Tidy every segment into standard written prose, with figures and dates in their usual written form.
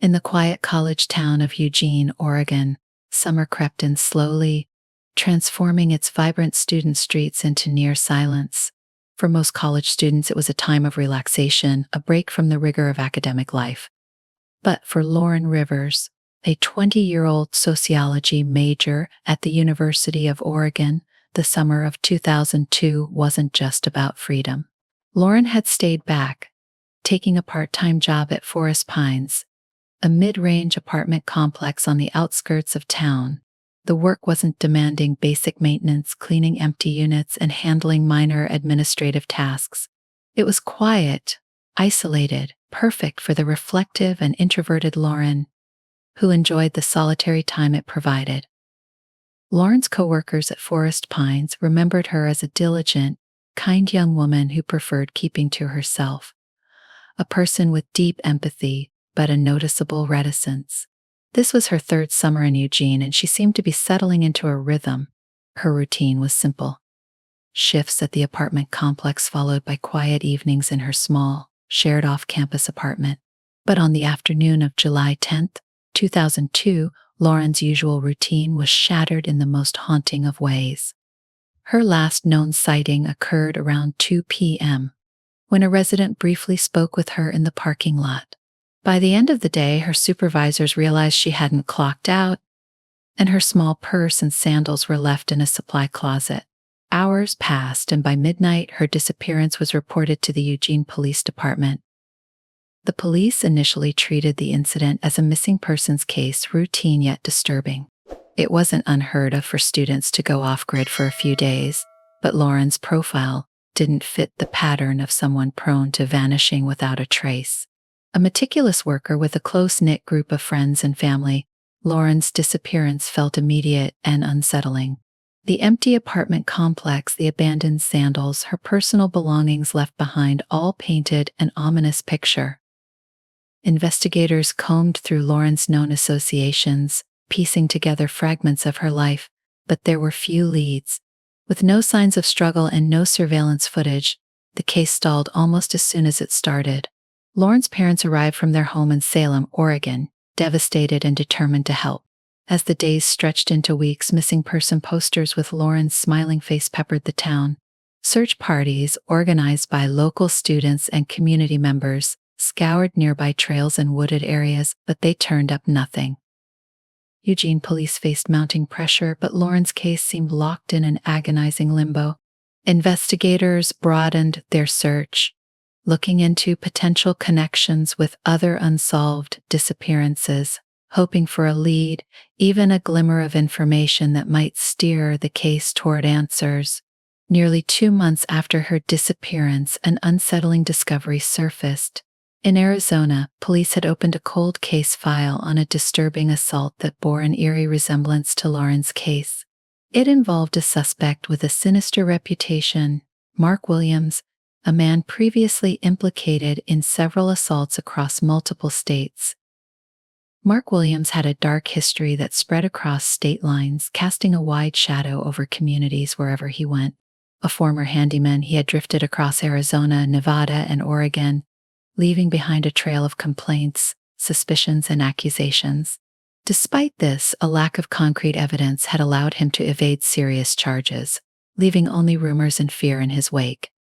In the quiet college town of Eugene, Oregon, summer crept in slowly, transforming its vibrant student streets into near silence. For most college students, it was a time of relaxation, a break from the rigor of academic life. But for Lauren Rivers, a 20-year-old sociology major at the University of Oregon, the summer of 2002 wasn't just about freedom. Lauren had stayed back, taking a part-time job at Forest Pines, a mid-range apartment complex on the outskirts of town. The work wasn't demanding basic maintenance, cleaning empty units, and handling minor administrative tasks. It was quiet, isolated, perfect for the reflective and introverted Lauren, who enjoyed the solitary time it provided. Lauren's coworkers at Forest Pines remembered her as a diligent, kind young woman who preferred keeping to herself, a person with deep empathy but a noticeable reticence. This was her third summer in Eugene, and she seemed to be settling into a rhythm. Her routine was simple: shifts at the apartment complex followed by quiet evenings in her small, shared off-campus apartment. But on the afternoon of July 10th, 2002, Lauren's usual routine was shattered in the most haunting of ways. Her last known sighting occurred around 2 p.m., when a resident briefly spoke with her in the parking lot. By the end of the day, her supervisors realized she hadn't clocked out, and her small purse and sandals were left in a supply closet. Hours passed, and by midnight, her disappearance was reported to the Eugene Police Department. The police initially treated the incident as a missing persons case, routine yet disturbing. It wasn't unheard of for students to go off-grid for a few days, but Lauren's profile didn't fit the pattern of someone prone to vanishing without a trace. A meticulous worker with a close-knit group of friends and family, Lauren's disappearance felt immediate and unsettling. The empty apartment complex, the abandoned sandals, her personal belongings left behind, all painted an ominous picture. Investigators combed through Lauren's known associations, piecing together fragments of her life, but there were few leads. With no signs of struggle and no surveillance footage, the case stalled almost as soon as it started. Lauren's parents arrived from their home in Salem, Oregon, devastated and determined to help. As the days stretched into weeks, missing person posters with Lauren's smiling face peppered the town. Search parties, organized by local students and community members, scoured nearby trails and wooded areas, but they turned up nothing. Eugene police faced mounting pressure, but Lauren's case seemed locked in an agonizing limbo. Investigators broadened their search, looking into potential connections with other unsolved disappearances, hoping for a lead, even a glimmer of information that might steer the case toward answers. Nearly 2 months after her disappearance, an unsettling discovery surfaced. In Arizona, police had opened a cold case file on a disturbing assault that bore an eerie resemblance to Lauren's case. It involved a suspect with a sinister reputation, Mark Williams, a man previously implicated in several assaults across multiple states. Mark Williams had a dark history that spread across state lines, casting a wide shadow over communities wherever he went. A former handyman, he had drifted across Arizona, Nevada, and Oregon, leaving behind a trail of complaints, suspicions, and accusations. Despite this, a lack of concrete evidence had allowed him to evade serious charges, leaving only rumors and fear in his wake.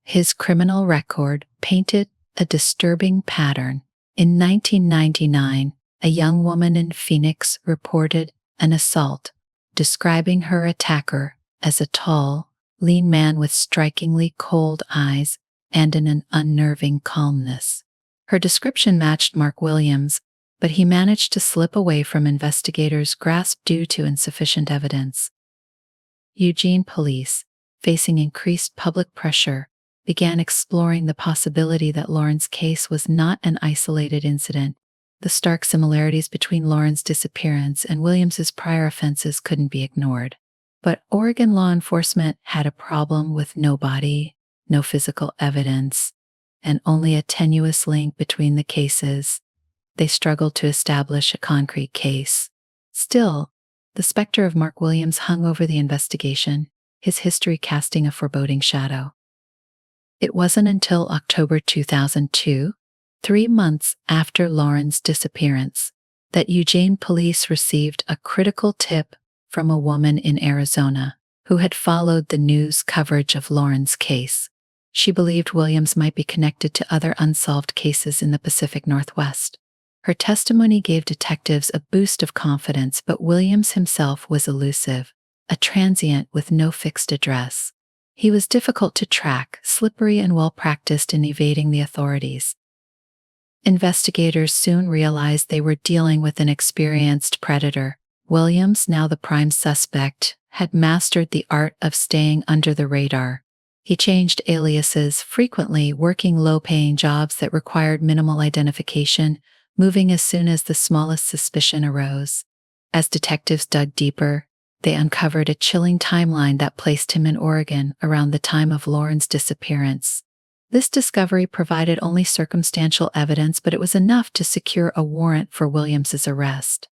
His criminal record painted a disturbing pattern. In 1999, a young woman in Phoenix reported an assault, describing her attacker as a tall, lean man with strikingly cold eyes and an unnerving calmness. Her description matched Mark Williams, but he managed to slip away from investigators' grasp due to insufficient evidence. Eugene police, facing increased public pressure, began exploring the possibility that Lauren's case was not an isolated incident. The stark similarities between Lauren's disappearance and Williams's prior offenses couldn't be ignored. But Oregon law enforcement had a problem with no body, no physical evidence, and only a tenuous link between the cases. They struggled to establish a concrete case. Still, the specter of Mark Williams hung over the investigation, his history casting a foreboding shadow. It wasn't until October 2002, 3 months after Lauren's disappearance, that Eugene police received a critical tip from a woman in Arizona who had followed the news coverage of Lauren's case. She believed Williams might be connected to other unsolved cases in the Pacific Northwest. Her testimony gave detectives a boost of confidence, but Williams himself was elusive, a transient with no fixed address. He was difficult to track, slippery and well-practiced in evading the authorities. Investigators soon realized they were dealing with an experienced predator. Williams, now the prime suspect, had mastered the art of staying under the radar. He changed aliases frequently, working low-paying jobs that required minimal identification, moving as soon as the smallest suspicion arose. As detectives dug deeper, they uncovered a chilling timeline that placed him in Oregon around the time of Lauren's disappearance. This discovery provided only circumstantial evidence, but it was enough to secure a warrant for Williams's arrest.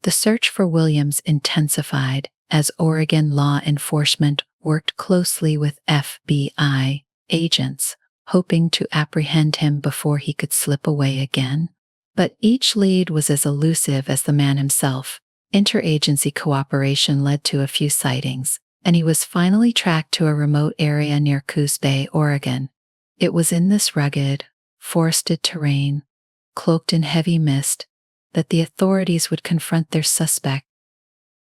The search for Williams intensified as Oregon law enforcement worked closely with FBI agents, hoping to apprehend him before he could slip away again. But each lead was as elusive as the man himself. Interagency cooperation led to a few sightings, and he was finally tracked to a remote area near Coos Bay, Oregon. It was in this rugged, forested terrain, cloaked in heavy mist, that the authorities would confront their suspect.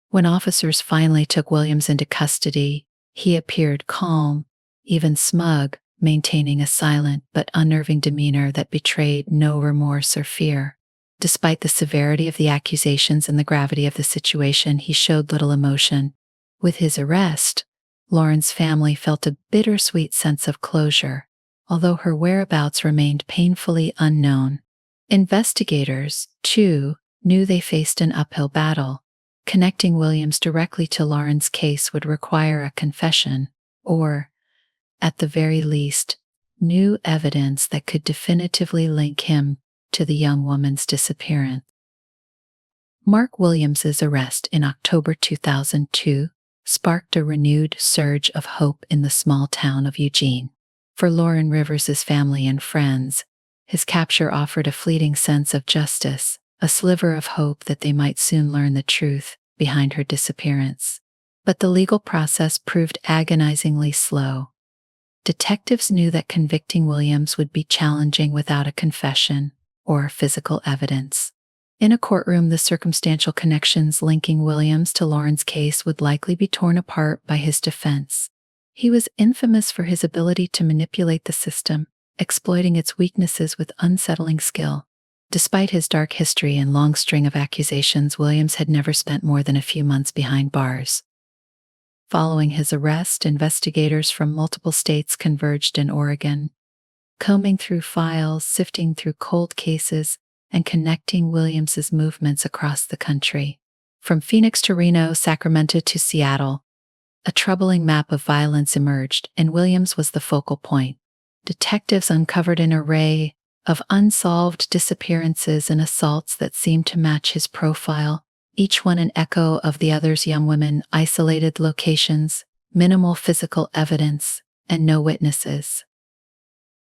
When officers finally took Williams into custody, he appeared calm, even smug, maintaining a silent but unnerving demeanor that betrayed no remorse or fear. Despite the severity of the accusations and the gravity of the situation, he showed little emotion. With his arrest, Lauren's family felt a bittersweet sense of closure, although her whereabouts remained painfully unknown. Investigators, too, knew they faced an uphill battle. Connecting Williams directly to Lauren's case would require a confession, or, at the very least, new evidence that could definitively link him to the young woman's disappearance. Mark Williams's arrest in October 2002 sparked a renewed surge of hope in the small town of Eugene. For Lauren Rivers's family and friends, his capture offered a fleeting sense of justice, a sliver of hope that they might soon learn the truth behind her disappearance. But the legal process proved agonizingly slow. Detectives knew that convicting Williams would be challenging without a confession or physical evidence. In a courtroom, the circumstantial connections linking Williams to Lauren's case would likely be torn apart by his defense. He was infamous for his ability to manipulate the system, exploiting its weaknesses with unsettling skill. Despite his dark history and long string of accusations, Williams had never spent more than a few months behind bars. Following his arrest, investigators from multiple states converged in Oregon, combing through files, sifting through cold cases, and connecting Williams's movements across the country. From Phoenix to Reno, Sacramento to Seattle, a troubling map of violence emerged, and Williams was the focal point. Detectives uncovered an array of unsolved disappearances and assaults that seemed to match his profile, each one an echo of the other's. Young women, isolated locations, minimal physical evidence, and no witnesses.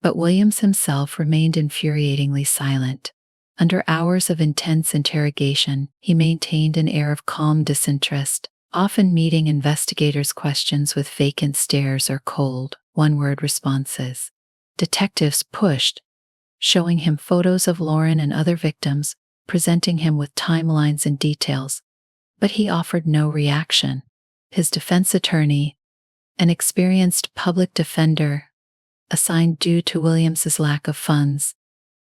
But Williams himself remained infuriatingly silent. Under hours of intense interrogation, he maintained an air of calm disinterest, often meeting investigators' questions with vacant stares or cold, one-word responses. Detectives pushed, showing him photos of Lauren and other victims, presenting him with timelines and details, but he offered no reaction. His defense attorney, an experienced public defender, assigned due to Williams's lack of funds,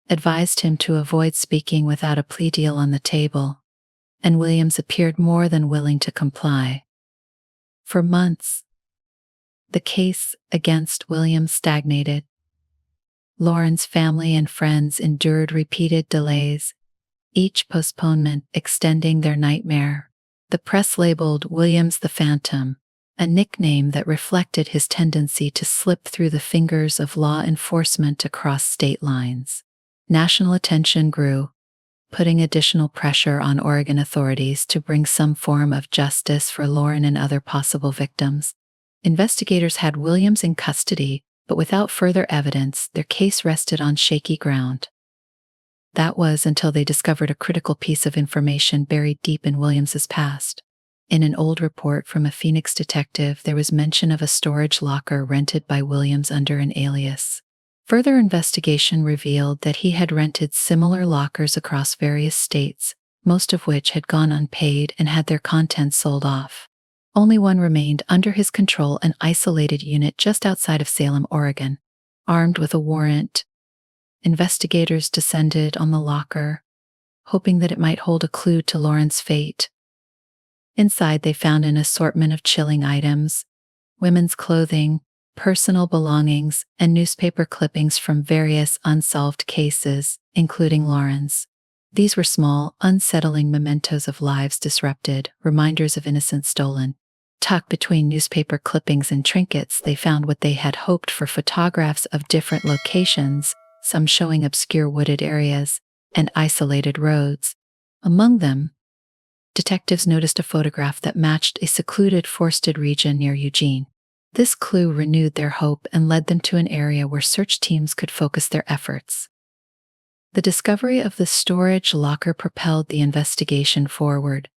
advised him to avoid speaking without a plea deal on the table, and Williams appeared more than willing to comply. For months, the case against Williams stagnated. Lauren's family and friends endured repeated delays, each postponement extending their nightmare. The press labeled Williams the Phantom, a nickname that reflected his tendency to slip through the fingers of law enforcement across state lines. National attention grew, putting additional pressure on Oregon authorities to bring some form of justice for Lauren and other possible victims. Investigators had Williams in custody, but without further evidence, their case rested on shaky ground. That was until they discovered a critical piece of information buried deep in Williams's past. In an old report from a Phoenix detective, there was mention of a storage locker rented by Williams under an alias. Further investigation revealed that he had rented similar lockers across various states, most of which had gone unpaid and had their contents sold off. Only one remained under his control, an isolated unit just outside of Salem, Oregon. Armed with a warrant, investigators descended on the locker, hoping that it might hold a clue to Lauren's fate. Inside, they found an assortment of chilling items: women's clothing, personal belongings, and newspaper clippings from various unsolved cases, including Lauren's. These were small, unsettling mementos of lives disrupted, reminders of innocence stolen. Tucked between newspaper clippings and trinkets, they found what they had hoped for: photographs of different locations, some showing obscure wooded areas and isolated roads. Among them, detectives noticed a photograph that matched a secluded forested region near Eugene. This clue renewed their hope and led them to an area where search teams could focus their efforts. The discovery of the storage locker propelled the investigation forward.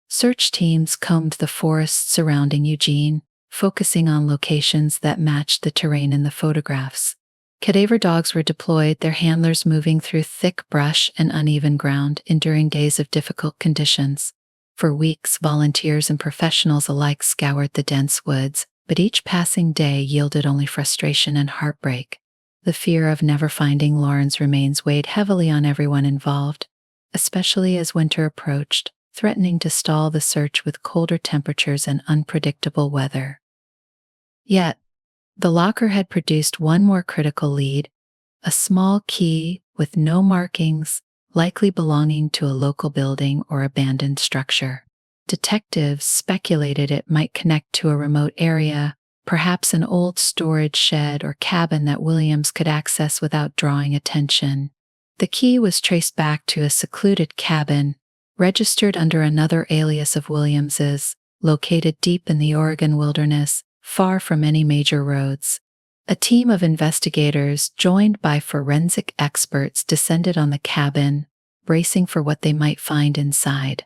Search teams combed the forests surrounding Eugene, focusing on locations that matched the terrain in the photographs. Cadaver dogs were deployed, their handlers moving through thick brush and uneven ground, enduring days of difficult conditions. For weeks, volunteers and professionals alike scoured the dense woods, but each passing day yielded only frustration and heartbreak. The fear of never finding Lauren's remains weighed heavily on everyone involved, especially as winter approached, threatening to stall the search with colder temperatures and unpredictable weather. Yet, the locker had produced one more critical lead: a small key with no markings, likely belonging to a local building or abandoned structure. Detectives speculated it might connect to a remote area, perhaps an old storage shed or cabin that Williams could access without drawing attention. The key was traced back to a secluded cabin, registered under another alias of Williams's, located deep in the Oregon wilderness, far from any major roads. A team of investigators, joined by forensic experts, descended on the cabin, bracing for what they might find inside.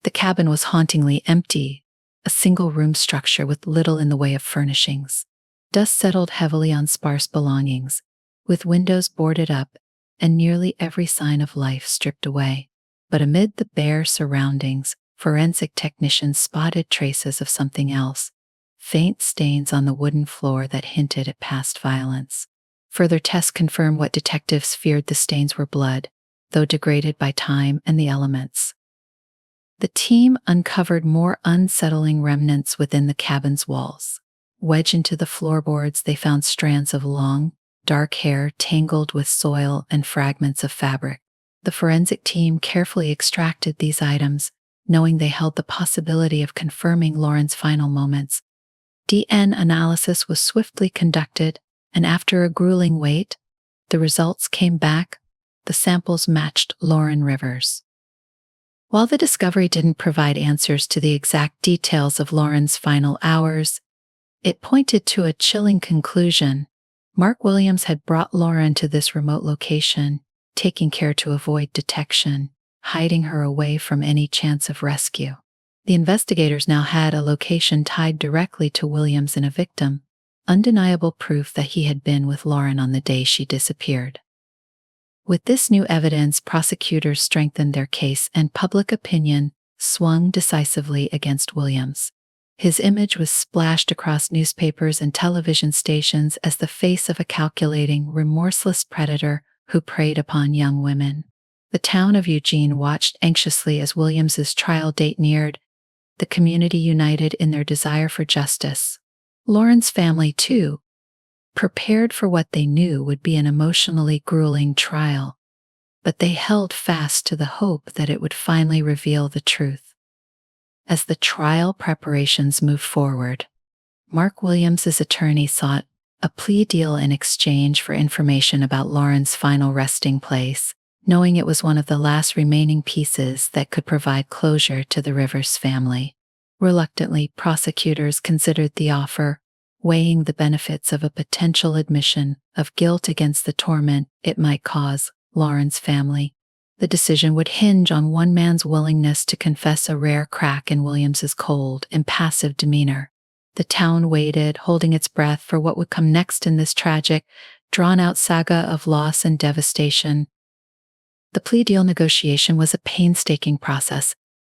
The cabin was hauntingly empty, a single-room structure with little in the way of furnishings. Dust settled heavily on sparse belongings, with windows boarded up and nearly every sign of life stripped away. But amid the bare surroundings, forensic technicians spotted traces of something else: faint stains on the wooden floor that hinted at past violence. Further tests confirmed what detectives feared: the stains were blood, though degraded by time and the elements. The team uncovered more unsettling remnants within the cabin's walls. Wedged into the floorboards, they found strands of long, dark hair tangled with soil and fragments of fabric. The forensic team carefully extracted these items, knowing they held the possibility of confirming Lauren's final moments. DNA analysis was swiftly conducted, and after a grueling wait, the results came back. The samples matched Lauren Rivers. While the discovery didn't provide answers to the exact details of Lauren's final hours, it pointed to a chilling conclusion. Mark Williams had brought Lauren to this remote location, taking care to avoid detection, hiding her away from any chance of rescue. The investigators now had a location tied directly to Williams and a victim, undeniable proof that he had been with Lauren on the day she disappeared. With this new evidence, prosecutors strengthened their case and public opinion swung decisively against Williams. His image was splashed across newspapers and television stations as the face of a calculating, remorseless predator who preyed upon young women. The town of Eugene watched anxiously as Williams's trial date neared, the community united in their desire for justice. Lauren's family, too, prepared for what they knew would be an emotionally grueling trial, but they held fast to the hope that it would finally reveal the truth. As the trial preparations moved forward, Mark Williams's attorney sought a plea deal in exchange for information about Lauren's final resting place, knowing it was one of the last remaining pieces that could provide closure to the Rivers family. Reluctantly, prosecutors considered the offer, weighing the benefits of a potential admission of guilt against the torment it might cause Lauren's family. The decision would hinge on one man's willingness to confess a rare crack in Williams's cold, impassive demeanor. The town waited, holding its breath for what would come next in this tragic, drawn-out saga of loss and devastation. The plea deal negotiation was a painstaking process.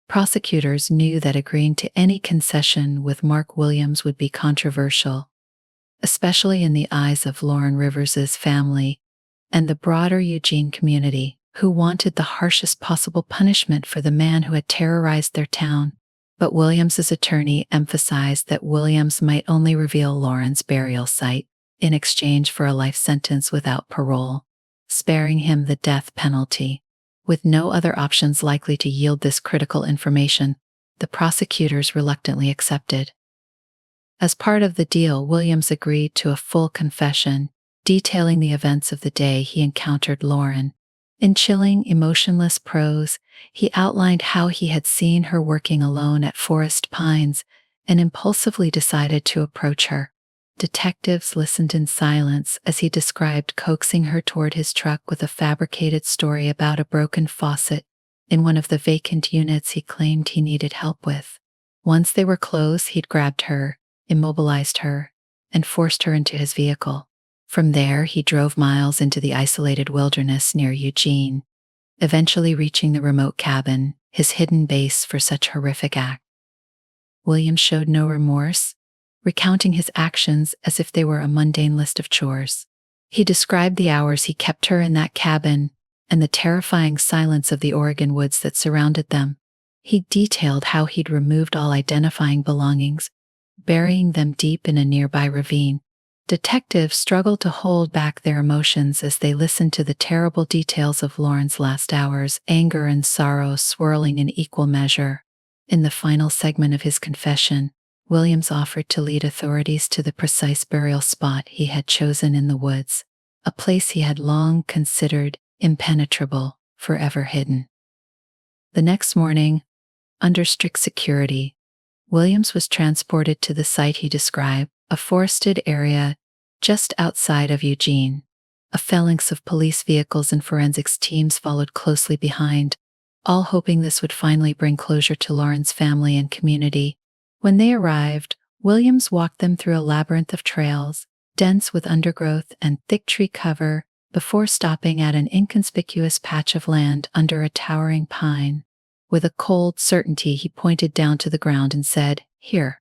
Prosecutors knew that agreeing to any concession with Mark Williams would be controversial, especially in the eyes of Lauren Rivers's family and the broader Eugene community, who wanted the harshest possible punishment for the man who had terrorized their town. But Williams's attorney emphasized that Williams might only reveal Lauren's burial site in exchange for a life sentence without parole, sparing him the death penalty. With no other options likely to yield this critical information, the prosecutors reluctantly accepted. As part of the deal, Williams agreed to a full confession, detailing the events of the day he encountered Lauren. In chilling, emotionless prose, he outlined how he had seen her working alone at Forest Pines and impulsively decided to approach her. Detectives listened in silence as he described coaxing her toward his truck with a fabricated story about a broken faucet in one of the vacant units he claimed he needed help with. Once they were close, he'd grabbed her, immobilized her, and forced her into his vehicle. From there, he drove miles into the isolated wilderness near Eugene, eventually reaching the remote cabin, his hidden base for such horrific act. Williams showed no remorse, recounting his actions as if they were a mundane list of chores. He described the hours he kept her in that cabin and the terrifying silence of the Oregon woods that surrounded them. He detailed how he'd removed all identifying belongings, burying them deep in a nearby ravine. Detectives struggled to hold back their emotions as they listened to the terrible details of Lauren's last hours, anger and sorrow swirling in equal measure. In the final segment of his confession, Williams offered to lead authorities to the precise burial spot he had chosen in the woods, a place he had long considered impenetrable, forever hidden. The next morning, under strict security, Williams was transported to the site he described, a forested area just outside of Eugene. A phalanx of police vehicles and forensics teams followed closely behind, all hoping this would finally bring closure to Lauren's family and community. When they arrived, Williams walked them through a labyrinth of trails, dense with undergrowth and thick tree cover, before stopping at an inconspicuous patch of land under a towering pine. With a cold certainty, he pointed down to the ground and said, "Here."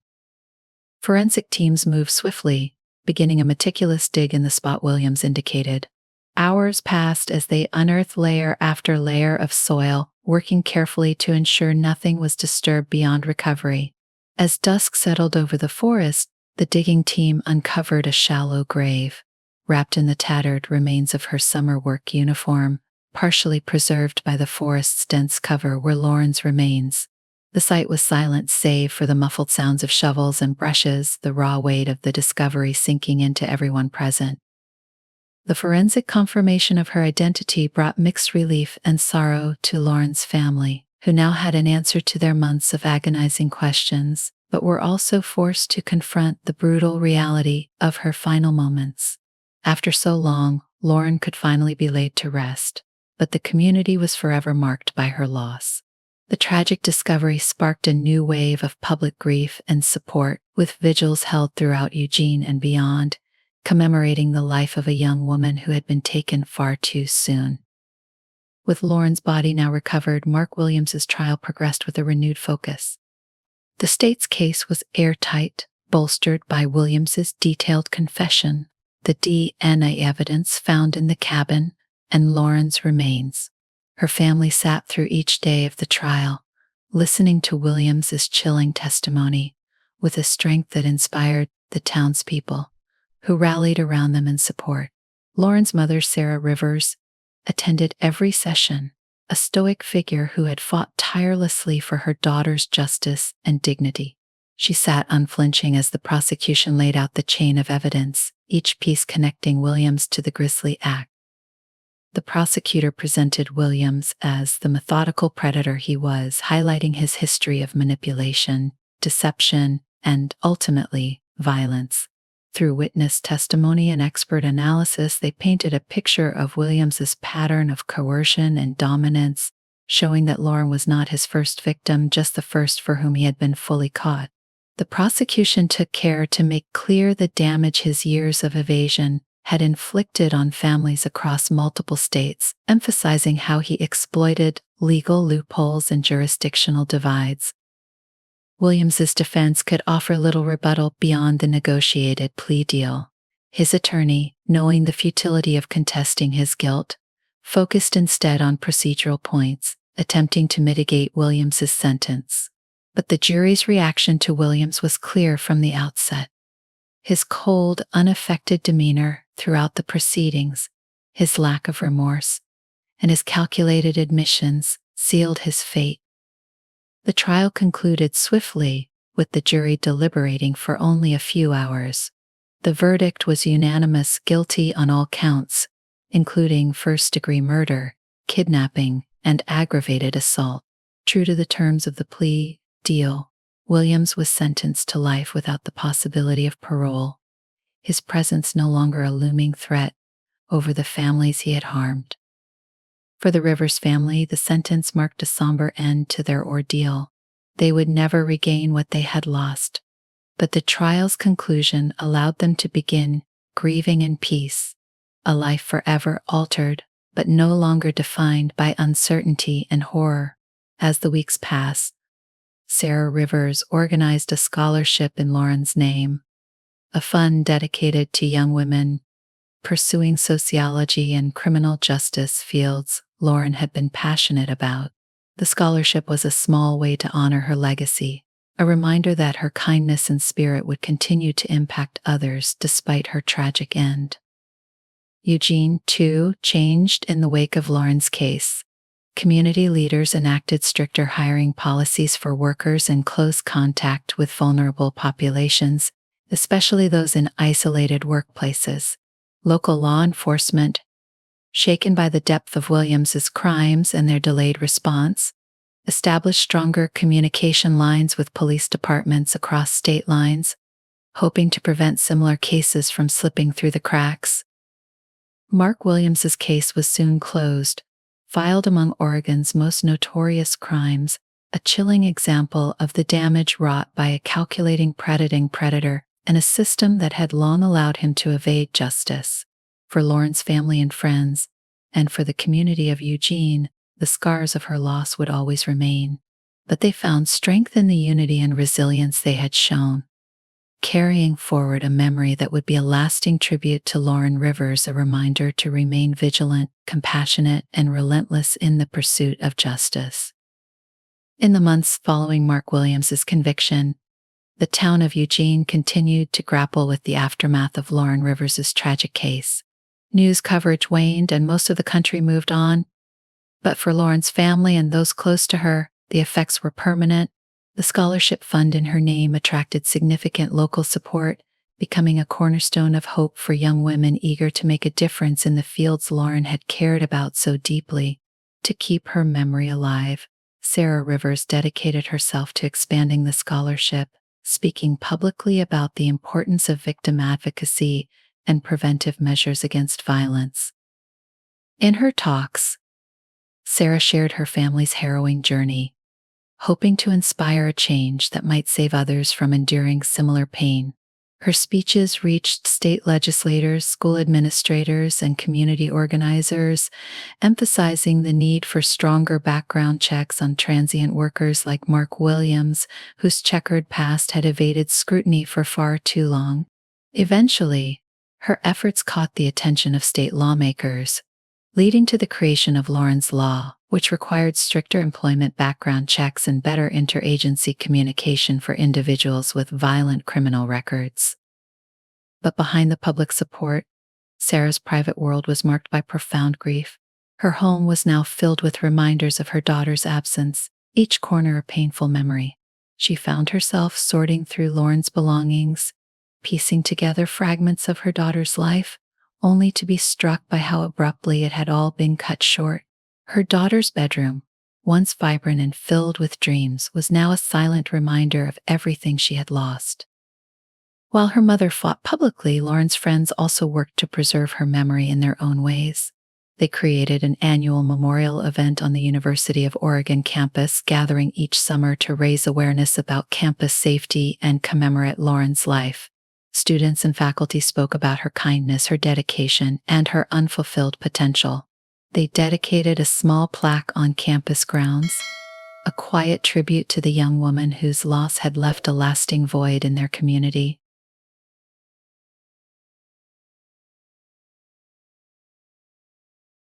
Forensic teams moved swiftly, beginning a meticulous dig in the spot Williams indicated. Hours passed as they unearthed layer after layer of soil, working carefully to ensure nothing was disturbed beyond recovery. As dusk settled over the forest, the digging team uncovered a shallow grave, wrapped in the tattered remains of her summer work uniform, partially preserved by the forest's dense cover were Lauren's remains. The site was silent save for the muffled sounds of shovels and brushes, the raw weight of the discovery sinking into everyone present. The forensic confirmation of her identity brought mixed relief and sorrow to Lauren's family, who now had an answer to their months of agonizing questions, but were also forced to confront the brutal reality of her final moments. After so long, Lauren could finally be laid to rest, but the community was forever marked by her loss. The tragic discovery sparked a new wave of public grief and support, with vigils held throughout Eugene and beyond, commemorating the life of a young woman who had been taken far too soon. With Lauren's body now recovered, Mark Williams's trial progressed with a renewed focus. The state's case was airtight, bolstered by Williams's detailed confession, the DNA evidence found in the cabin, and Lauren's remains. Her family sat through each day of the trial, listening to Williams's chilling testimony with a strength that inspired the townspeople, who rallied around them in support. Lauren's mother, Sarah Rivers, attended every session, a stoic figure who had fought tirelessly for her daughter's justice and dignity. She sat unflinching as the prosecution laid out the chain of evidence, each piece connecting Williams to the grisly act. The prosecutor presented Williams as the methodical predator he was, highlighting his history of manipulation, deception, and, ultimately, violence. Through witness testimony and expert analysis, they painted a picture of Williams's pattern of coercion and dominance, showing that Lauren was not his first victim, just the first for whom he had been fully caught. The prosecution took care to make clear the damage his years of evasion had inflicted on families across multiple states, emphasizing how he exploited legal loopholes and jurisdictional divides. Williams's defense could offer little rebuttal beyond the negotiated plea deal. His attorney, knowing the futility of contesting his guilt, focused instead on procedural points, attempting to mitigate Williams's sentence. But the jury's reaction to Williams was clear from the outset. His cold, unaffected demeanor throughout the proceedings, his lack of remorse, and his calculated admissions sealed his fate. The trial concluded swiftly, with the jury deliberating for only a few hours. The verdict was unanimous: guilty on all counts, including first-degree murder, kidnapping, and aggravated assault. True to the terms of the plea deal, Williams was sentenced to life without the possibility of parole, his presence no longer a looming threat over the families he had harmed. For the Rivers family, the sentence marked a somber end to their ordeal. They would never regain what they had lost, but the trial's conclusion allowed them to begin grieving in peace, a life forever altered but no longer defined by uncertainty and horror. As the weeks passed, Sarah Rivers organized a scholarship in Lauren's name, a fund dedicated to young women pursuing sociology and criminal justice fields Lauren had been passionate about. The scholarship was a small way to honor her legacy, a reminder that her kindness and spirit would continue to impact others despite her tragic end. Eugene, too, changed in the wake of Lauren's case. Community leaders enacted stricter hiring policies for workers in close contact with vulnerable populations, especially those in isolated workplaces. Local law enforcement, shaken by the depth of Williams's crimes and their delayed response, established stronger communication lines with police departments across state lines, hoping to prevent similar cases from slipping through the cracks. Mark Williams's case was soon closed, filed among Oregon's most notorious crimes, a chilling example of the damage wrought by a calculating predator and a system that had long allowed him to evade justice. For Lauren's family and friends, and for the community of Eugene, the scars of her loss would always remain. But they found strength in the unity and resilience they had shown, carrying forward a memory that would be a lasting tribute to Lauren Rivers, a reminder to remain vigilant, compassionate, and relentless in the pursuit of justice. In the months following Mark Williams's conviction, the town of Eugene continued to grapple with the aftermath of Lauren Rivers's tragic case. News coverage waned and most of the country moved on. But for Lauren's family and those close to her, the effects were permanent. The scholarship fund in her name attracted significant local support, becoming a cornerstone of hope for young women eager to make a difference in the fields Lauren had cared about so deeply. To keep her memory alive, Sarah Rivers dedicated herself to expanding the scholarship, speaking publicly about the importance of victim advocacy and preventive measures against violence. In her talks, Sarah shared her family's harrowing journey, hoping to inspire a change that might save others from enduring similar pain. Her speeches reached state legislators, school administrators, and community organizers, emphasizing the need for stronger background checks on transient workers like Mark Williams, whose checkered past had evaded scrutiny for far too long. Eventually, her efforts caught the attention of state lawmakers, leading to the creation of Lauren's Law, which required stricter employment background checks and better interagency communication for individuals with violent criminal records. But behind the public support, Sarah's private world was marked by profound grief. Her home was now filled with reminders of her daughter's absence, each corner a painful memory. She found herself sorting through Lauren's belongings, piecing together fragments of her daughter's life, only to be struck by how abruptly it had all been cut short. Her daughter's bedroom, once vibrant and filled with dreams, was now a silent reminder of everything she had lost. While her mother fought publicly, Lauren's friends also worked to preserve her memory in their own ways. They created an annual memorial event on the University of Oregon campus, gathering each summer to raise awareness about campus safety and commemorate Lauren's life. Students and faculty spoke about her kindness, her dedication, and her unfulfilled potential. They dedicated a small plaque on campus grounds, a quiet tribute to the young woman whose loss had left a lasting void in their community.